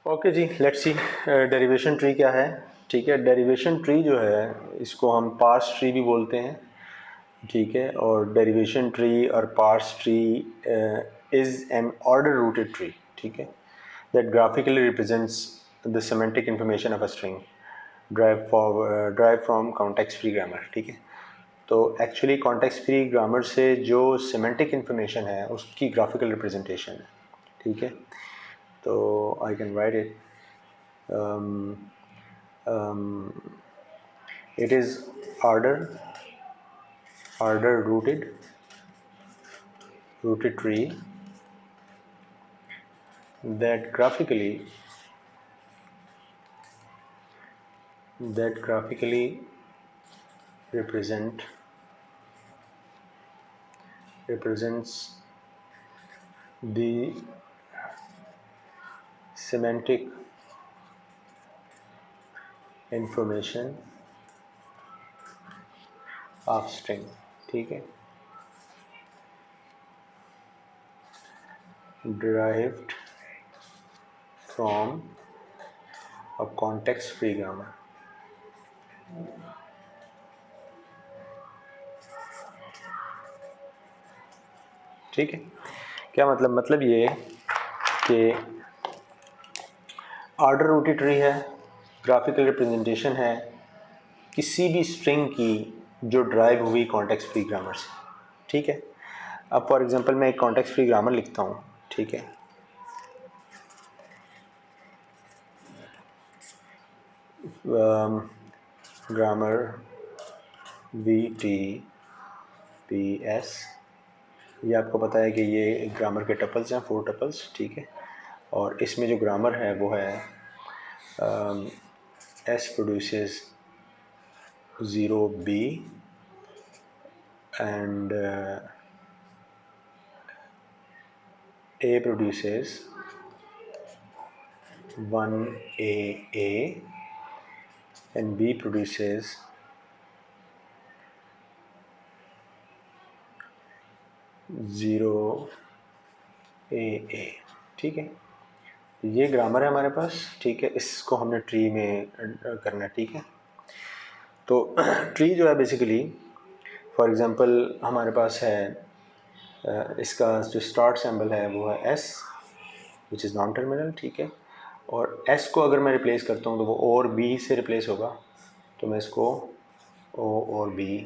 Okay जी, let's see derivation tree क्या है। ठीक है, डेरिवेशन ट्री जो है इसको हम पार्स ट्री भी बोलते हैं। ठीक है, और डेरिवेशन ट्री और parse tree is an ordered rooted tree. ठीक है, that graphically represents the semantic information of a string derived from context free grammar. ठीक है, तो एक्चुअली कॉन्टेक्स्ट फ्री ग्रामर से जो सेमेंटिक इंफॉर्मेशन है उसकी ग्राफिकल रिप्रेजेंटेशन है। ठीक है, तो I can write it. It is order rooted tree that graphically represents the semantic information of string। ठीक है, derived from a context free grammar। ठीक है, क्या मतलब ये कि ऑर्डर रूटेड ट्री है, ग्राफिकल रिप्रेजेंटेशन है किसी भी स्ट्रिंग की जो ड्राइव हुई कॉन्टेक्स्ट फ्री ग्रामर से। ठीक है, अब फॉर एग्जांपल मैं एक कॉन्टेक्स्ट फ्री ग्रामर लिखता हूँ। ठीक है, ग्रामर VTPS, ये आपको पता है कि ये ग्रामर के टपल्स हैं, 4 टपल्स। ठीक है, और इसमें जो ग्रामर है वो है S produces 0B and A produces 1AA and B produces 0AA। ठीक है, ये ग्रामर है हमारे पास। ठीक है, इसको हमने ट्री में करना है। ठीक है, तो ट्री जो है बेसिकली फॉर एग्जांपल हमारे पास है इसका जो स्टार्ट सिंबल है वो है S which is non terminal. ठीक है, और S को अगर मैं रिप्लेस करता हूँ तो वो O और B से रिप्लेस होगा, तो मैं इसको O और B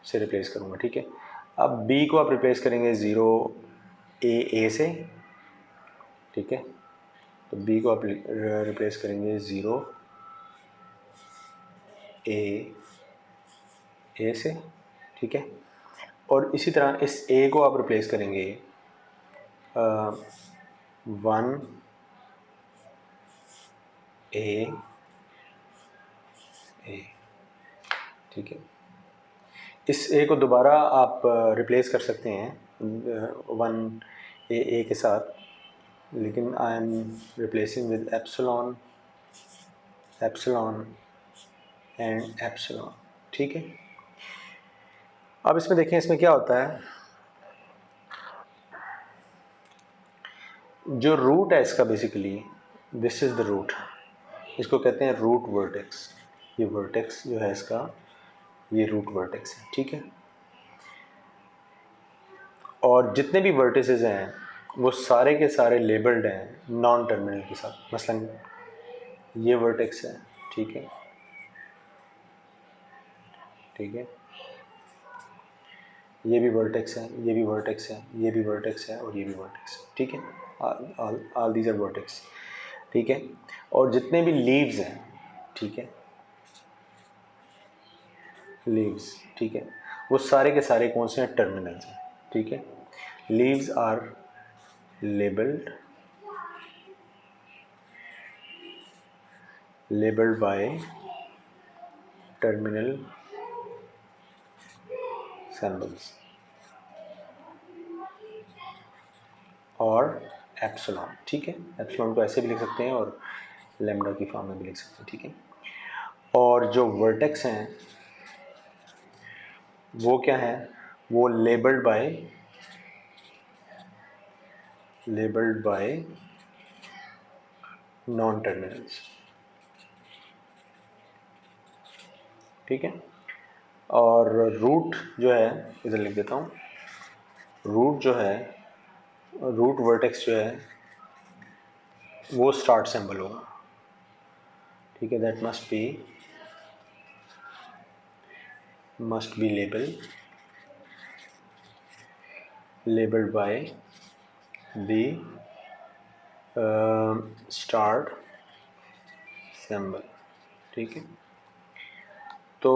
से रिप्लेस करूँगा। ठीक है, अब B को आप रिप्लेस करेंगे 0AA से। ठीक है, तो B को आप रिप्लेस करेंगे 0AA से। ठीक है, और इसी तरह इस A को आप रिप्लेस करेंगे 1AA। ठीक है, इस A को दोबारा आप रिप्लेस कर सकते हैं 1AA के साथ, लेकिन I am replacing with epsilon and epsilon. ठीक है, अब इसमें देखें इसमें क्या होता है। जो रूट है इसका basically this is the root, इसको कहते हैं रूट वर्टेक्स। ये वर्टेक्स जो है इसका ये रूट वर्टेक्स है। ठीक है, और जितने भी वर्टिसेस हैं वो सारे के सारे लेबल्ड हैं नॉन टर्मिनल के साथ। मसलन ये वर्टेक्स है। ठीक है, ठीक है, ये भी वर्टेक्स है, ये भी वर्टेक्स है, ये भी वर्टेक्स है और ये भी वर्टेक्स है। ठीक है, ऑल दीज आर वर्टेक्स। ठीक है, और जितने भी लीव्स हैं, ठीक है, लीव्स, ठीक है, वो सारे के सारे कौन से हैं, टर्मिनल्स हैं। ठीक है, leaves are labeled by terminal symbols और एप्सिलॉन। ठीक है, एप्सिलॉन को ऐसे भी लिख सकते हैं और लैम्डा की फॉर्म में भी लिख सकते हैं। ठीक है, और जो वर्टेक्स हैं वो क्या है, वो लेबल्ड बाय नॉन टर्मिनल्स, ठीक है। और रूट जो है, इधर लिख देता हूँ, रूट जो है, रूट वर्टेक्स जो है वो स्टार्ट सिंबल होगा, ठीक है। That must be labeled by the start symbol, ठीक है। तो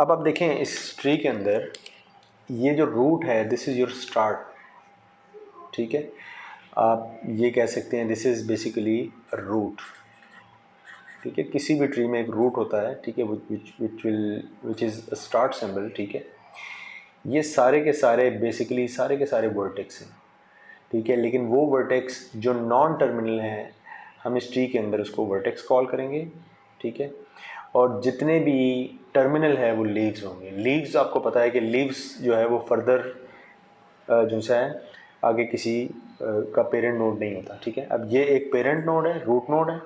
अब आप देखें इस ट्री के अंदर ये जो रूट है, दिस इज़ योर स्टार्ट, ठीक है। आप ये कह सकते हैं दिस इज़ बेसिकली रूट, ठीक है। किसी भी ट्री में एक रूट होता है, ठीक है, which is a start symbol, ठीक है। ये सारे के सारे बेसिकली सारे के सारे वर्टेक्स हैं, ठीक है। लेकिन वो वर्टेक्स जो नॉन टर्मिनल हैं, हम इस ट्री के अंदर उसको वर्टेक्स कॉल करेंगे, ठीक है। और जितने भी टर्मिनल है वो लीव्स होंगे। लीव्स आपको पता है कि लीव्स जो है वो फर्दर जो सा है आगे किसी का पेरेंट नोड नहीं होता, ठीक है। अब ये एक पेरेंट नोड है, रूट नोड है,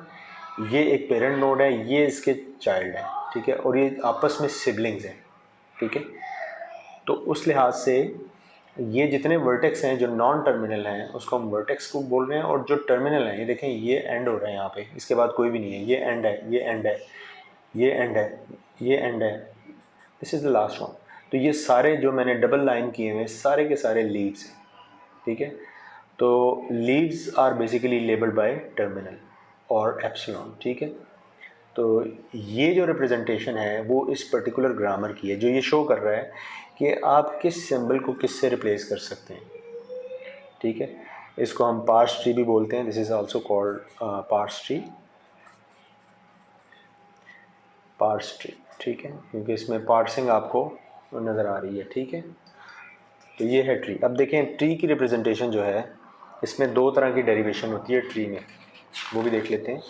ये एक पेरेंट नोड है, ये इसके चाइल्ड है, ठीक है। और ये आपस में सिबलिंग्स हैं, ठीक है। तो उस लिहाज से ये जितने वर्टेक्स हैं जो नॉन टर्मिनल हैं उसको हम वर्टेक्स को बोल रहे हैं, और जो टर्मिनल हैं, ये देखें ये एंड हो रहे हैं यहाँ पे, इसके बाद कोई भी नहीं है, ये एंड है, ये एंड है, ये एंड है, ये एंड है, this is the last one. तो ये सारे जो मैंने डबल लाइन किए हुए सारे के सारे लीव्स हैं, ठीक है। तो leaves are basically labelled by terminal और एप्सिलॉन, ठीक है। तो ये जो रिप्रेजेंटेशन है वो इस पर्टिकुलर ग्रामर की है, जो ये शो कर रहा है कि आप किस सिंबल को किस से रिप्लेस कर सकते हैं, ठीक है। इसको हम पार्स ट्री भी बोलते हैं, this is also called parse tree, ठीक है, क्योंकि इसमें पार्सिंग आपको नज़र आ रही है, ठीक है। तो ये है ट्री। अब देखें ट्री की रिप्रेजेंटेशन जो है, इसमें दो तरह की डेरिवेशन होती है ट्री में, वो भी देख लेते हैं।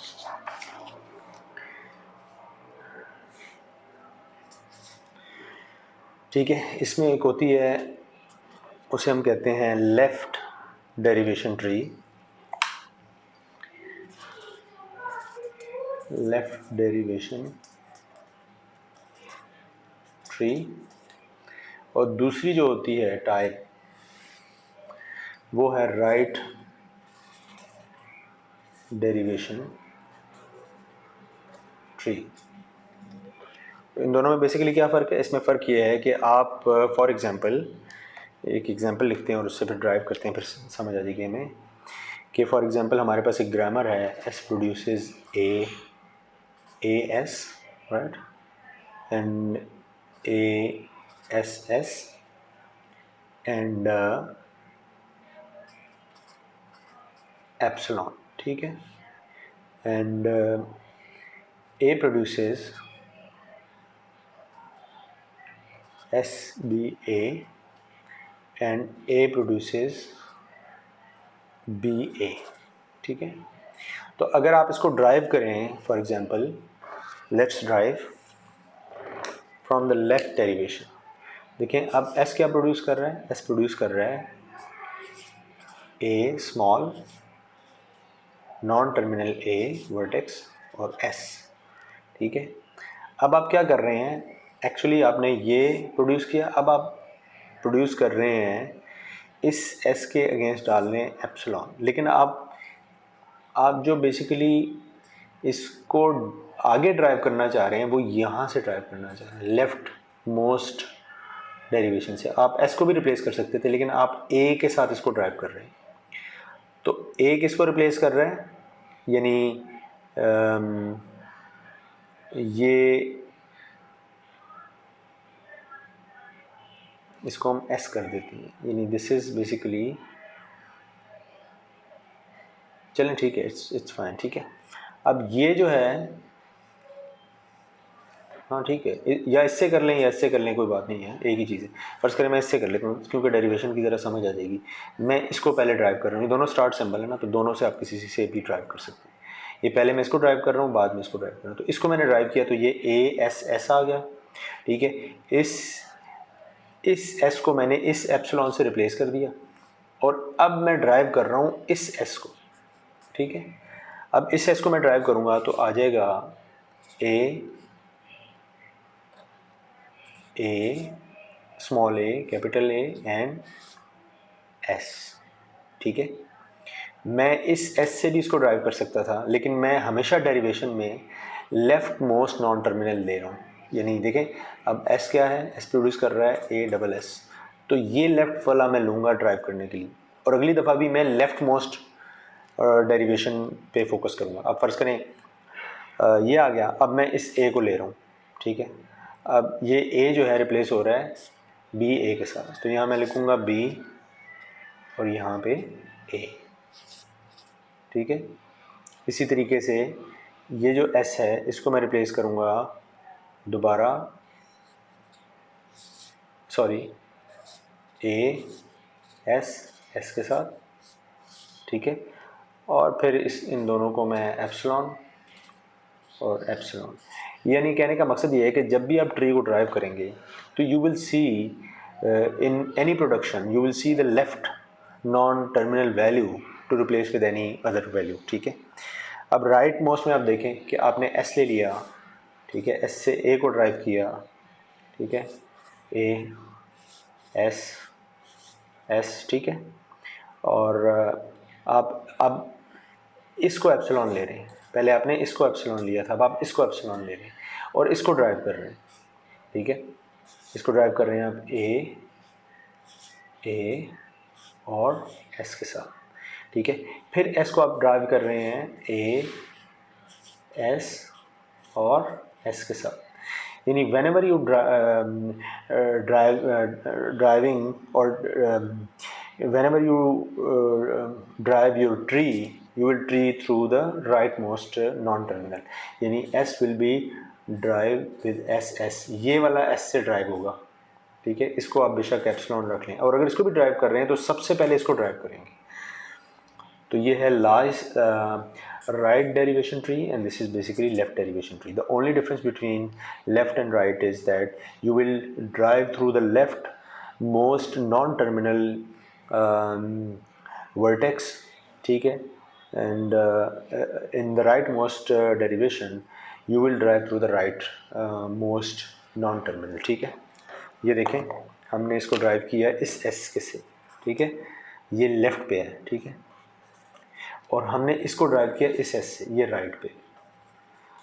ठीक है, इसमें एक होती है, उसे हम कहते हैं left derivation tree, left derivation tree. और दूसरी जो होती है टाइप, वो है राइट डेरिवेशन ट्री। इन दोनों में बेसिकली क्या फ़र्क है? इसमें फ़र्क ये है कि आप फॉर एग्ज़ाम्पल एक एग्ज़ाम्पल लिखते हैं और उससे फिर ड्राइव करते हैं, फिर समझ आ जाएगी हमें कि फॉर एग्ज़ाम्पल हमारे पास एक ग्रामर है, S produces A S, right, and A S S and epsilon, ठीक है। And A produces S B A and A produces B A, ठीक है। तो अगर आप इसको ड्राइव करें, for example let's derive from the left derivation. देखें अब एस क्या प्रोड्यूस कर रहा है? एस प्रोड्यूस कर रहा है a small non terminal A vertex और एस, ठीक है। अब आप क्या कर रहे हैं? एक्चुअली आपने ये प्रोड्यूस किया, अब आप प्रोड्यूस कर रहे हैं इस एस के अगेंस्ट डाल रहे हैं एप्सिलॉन, लेकिन आप जो बेसिकली इसको आगे ड्राइव करना चाह रहे हैं वो यहाँ से ड्राइव करना चाह रहे हैं, लेफ़्ट मोस्ट डेरिवेशन से। आप एस को भी रिप्लेस कर सकते थे, लेकिन आप ए के साथ इसको ड्राइव कर रहे हैं। तो ए किसको रिप्लेस कर रहा है? यानी ये इसको हम एस कर देते हैं, यानी दिस इज़ बेसिकली, चलें ठीक है, इट्स फाइन, ठीक है। अब ये जो है, हाँ ठीक है, या इससे कर लें या इससे कर लें, कोई बात नहीं है, एक ही चीज़ है। फर्स्ट करें मैं इससे कर लेता हूँ क्योंकि डेरिवेशन की ज़रा समझ आ जाएगी। मैं इसको पहले ड्राइव कर रहा हूँ, दोनों स्टार्ट सिंबल है ना, तो दोनों से आप किसी से भी ड्राइव कर सकते हैं। ये पहले मैं इसको ड्राइव कर रहा हूँ, बाद में इसको ड्राइव कर रहा हूँ। तो इसको मैंने ड्राइव किया तो ये ए एस एस आ गया, ठीक है। इस एस को मैंने इस एप्सिलॉन से रिप्लेस कर दिया और अब मैं ड्राइव कर रहा हूँ इस एस को, ठीक है। अब इस एस को मैं ड्राइव करूँगा तो आ जाएगा a small A capital A and S. ठीक है, मैं इस एस से भी इसको ड्राइव कर सकता था, लेकिन मैं हमेशा डेरिवेशन में लेफ्ट मोस्ट नॉन टर्मिनल ले रहा हूँ। यानी देखें अब एस क्या है, एस प्रोड्यूस कर रहा है ए डबल एस, तो ये लेफ़्ट वाला मैं लूँगा ड्राइव करने के लिए, और अगली दफ़ा भी मैं लेफ़्ट मोस्ट डेरिवेशन पे फोकस करूँगा। अब फ़र्ज़ करें ये आ गया, अब मैं इस ए को ले रहा हूँ। ठीक है, अब ये ए जो है रिप्लेस हो रहा है बी ए के साथ, तो यहाँ मैं लिखूँगा बी और यहाँ पे ए। ठीक है, इसी तरीके से ये जो एस है इसको मैं रिप्लेस करूँगा दोबारा, सॉरी ए एस एस के साथ। ठीक है, और फिर इन दोनों को मैं एप्सिलॉन और एप्सिलॉन, यानी कहने का मकसद ये है कि जब भी आप ट्री को ड्राइव करेंगे तो you will see in any production you will see the left non terminal value to replace with any other value. ठीक है, अब राइट मोस्ट में आप देखें कि आपने एस ले लिया। ठीक है, एस से ए को ड्राइव किया। ठीक है, ए एस एस। ठीक है, और आप अब इसको एप्सिलॉन ले रहे हैं, पहले आपने इसको एप्सिलॉन लिया था, अब आप इसको एप्सिलॉन ले रहे हैं और इसको ड्राइव कर रहे हैं। ठीक है, इसको ड्राइव कर रहे हैं आप ए और एस के साथ। ठीक है, फिर एस को आप ड्राइव कर रहे हैं ए एस और एस के साथ। यानी whenever you driving or whenever you drive your tree, you will tree through the rightmost non-terminal, यानी S will be drive with SS, ये वाला S से ड्राइव होगा। ठीक है, इसको आप बेशक एप्सिलॉन रख लें, और अगर इसको भी ड्राइव कर रहे हैं तो सबसे पहले इसको ड्राइव करेंगे। तो ये है last right derivation tree, and this is basically left derivation tree. The only difference between left and right is that you will drive through the left most non-terminal vertex. ठीक है, and in the right most derivation you will drive through the right most non-terminal. ठीक है, ये देखें हमने इसको drive किया इस S के से। ठीक है, ये लेफ़्ट पे है। ठीक है, और हमने इसको ड्राइव किया इस एस से, ये राइट पे।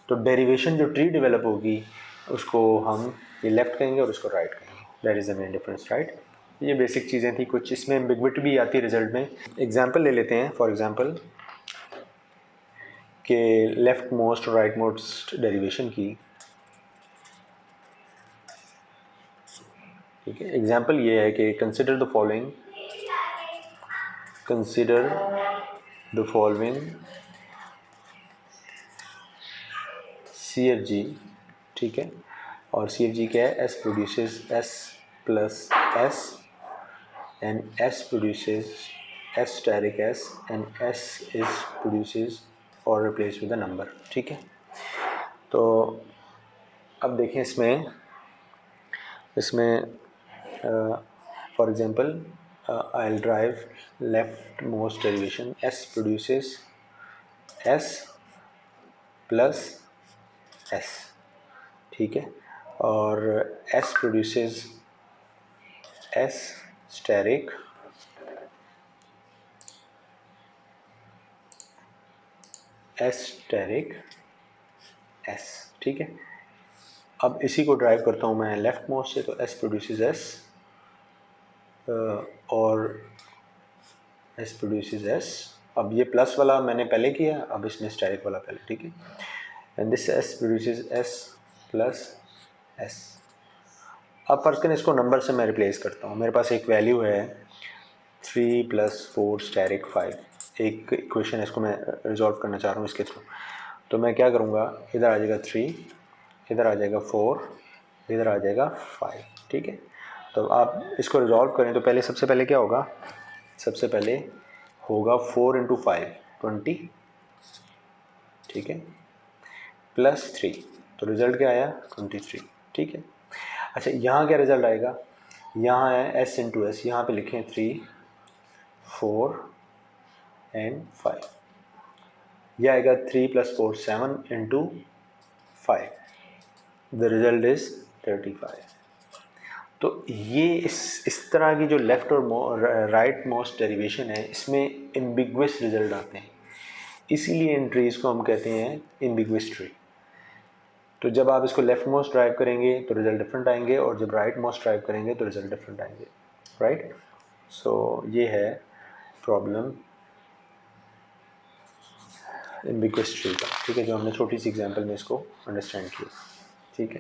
तो डेरिवेशन जो ट्री डेवलप होगी उसको हम ये लेफ़्ट कहेंगे और उसको राइट कहेंगे। That is the main difference, right. ये बेसिक चीज़ें थी, कुछ इसमें एम्बिग्विटी भी आती है रिजल्ट में। एग्जांपल ले लेते हैं, फॉर एग्जांपल के लेफ़्ट मोस्ट और राइट मोस्ट डेरिवेशन की। ठीक है, एग्जांपल ये है कि consider the following, consider the following CFG। ठीक है, और CFG क्या है, S produces S plus S and S produces S asterisk S and S is produces और रिप्लेस विद द नंबर। ठीक है, तो अब देखें इसमें for example I will derive leftmost derivation, S produces S plus S। ठीक है, और S produces S asterisk S। ठीक है, अब इसी को ड्राइव करता हूँ मैं लेफ़्ट मोस्ट से, तो S प्रोड्यूसेस S और S प्रोड्यूसेस S। अब ये प्लस वाला मैंने पहले किया, अब इसने स्टेरिक वाला पहले। ठीक है, and this S produces S plus S। अब फर्स्ट करें इसको नंबर से मैं रिप्लेस करता हूँ। मेरे पास एक वैल्यू है 3 + 4 स्टेरिक 5, एक इक्वेशन है, इसको मैं रिजॉल्व करना चाह रहा हूँ इसके थ्रू। तो मैं क्या करूँगा, इधर आ जाएगा 3, इधर आ जाएगा 4, इधर आ जाएगा 5। ठीक है, तो आप इसको रिजॉल्व करें तो पहले सबसे पहले क्या होगा, सबसे पहले होगा 4 × 5 20। ठीक है, प्लस 3, तो रिज़ल्ट क्या आया 23। ठीक है, अच्छा यहाँ क्या रिज़ल्ट आएगा, यहाँ है S × S, यहाँ पे लिखें 3 4 एंड 5। ये आएगा 3 + 4 7 × 5, द रिजल्ट इज़ 35। तो ये इस तरह की जो लेफ़्ट और राइट मोस्ट डेरिवेशन है, इसमें एम्बिगुअस रिजल्ट आते हैं, इसीलिए इन ट्रीज़ को हम कहते हैं एम्बिगुअस ट्री। तो जब आप इसको लेफ़्ट मोस्ट ड्राइव करेंगे तो रिज़ल्ट डिफरेंट आएंगे, और जब राइट मोस्ट ड्राइव करेंगे तो रिज़ल्ट डिफरेंट आएंगे, राइट। सो ये है प्रॉब्लम एम्बिगुअस ट्री का, ठीक है, जो हमने छोटी सी एग्जांपल में इसको अंडरस्टैंड किया, ठीक है।